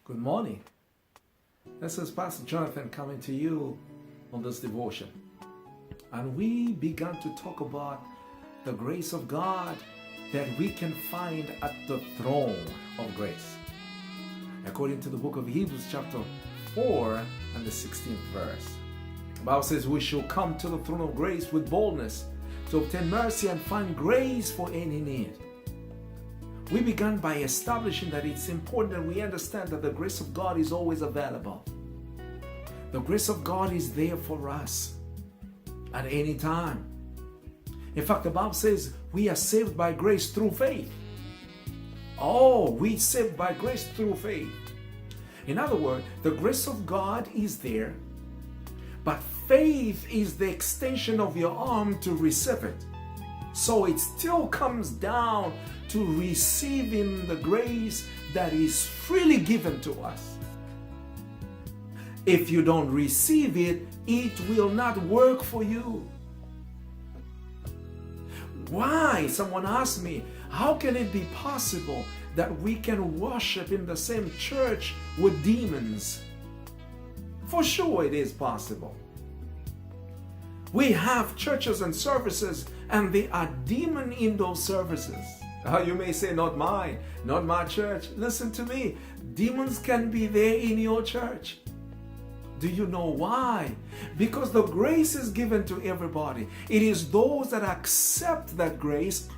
Good morning. This is Pastor Jonathan coming to you on this devotion. And we began to talk about the grace of God that we can find at the throne of grace. According to the book of Hebrews chapter 4 and the 16th verse. The Bible says we shall come to the throne of grace with boldness to obtain mercy and find grace for any need. We began by establishing that it's important that we understand that the grace of God is always available. The grace of God is there for us at any time. In fact, the Bible says we are saved by grace through faith. Oh, we saved by grace through faith. In other words, the grace of God is there, but faith is the extension of your arm to receive it. So it still comes down to receiving the grace that is freely given to us. If you don't receive it, it will not work for you. Why? Someone asked me, how can it be possible that we can worship in the same church with demons? For sure it is possible. We have churches and services and there are demons in those services. You may say, not mine, not my church. Listen to me. Demons can be there in your church. Do you know why? Because the grace is given to everybody. It is those that accept that grace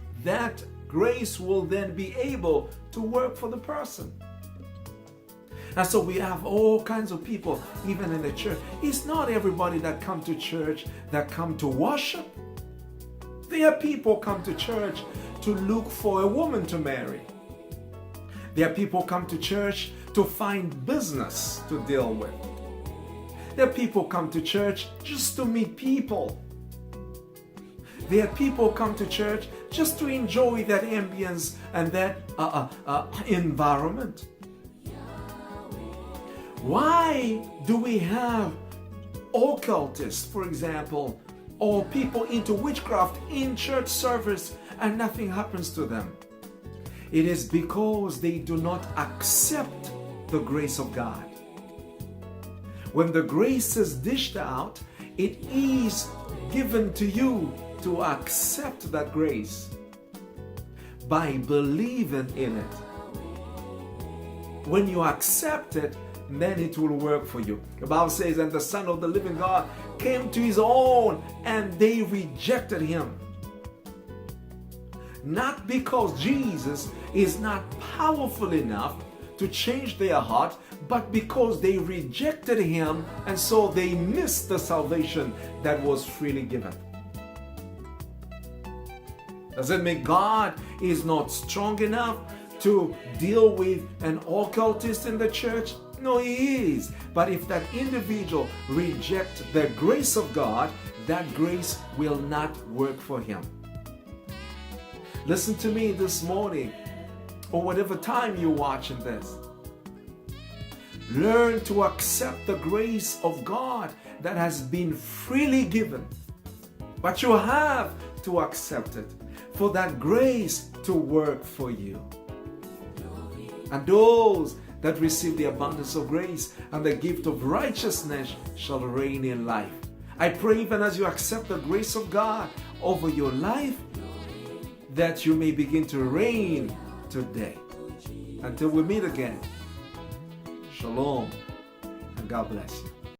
will then be able to work for the person. And so we have all kinds of people, even in the church. It's not everybody that come to church that come to worship. There are people come to church to look for a woman to marry. There are people come to church to find business to deal with. There are people come to church just to meet people. There are people come to church just to enjoy that ambience and that environment. Why do we have occultists, for example, or people into witchcraft in church service and nothing happens to them? It is because they do not accept the grace of God. When the grace is dished out, it is given to you to accept that grace by believing in it. When you accept it, then it will work for you. The Bible says, and the Son of the living God came to his own and they rejected him. Not because Jesus is not powerful enough to change their heart, but because they rejected him and so they missed the salvation that was freely given. Does it mean God is not strong enough to deal with an occultist in the church? No, he is. But if that individual rejects the grace of God, that grace will not work for him. Listen to me this morning, or whatever time you're watching this. Learn to accept the grace of God that has been freely given. But you have to accept it for that grace to work for you. And those that receive the abundance of grace and the gift of righteousness shall reign in life. I pray even as you accept the grace of God over your life, that you may begin to reign today. Until we meet again, shalom and God bless you.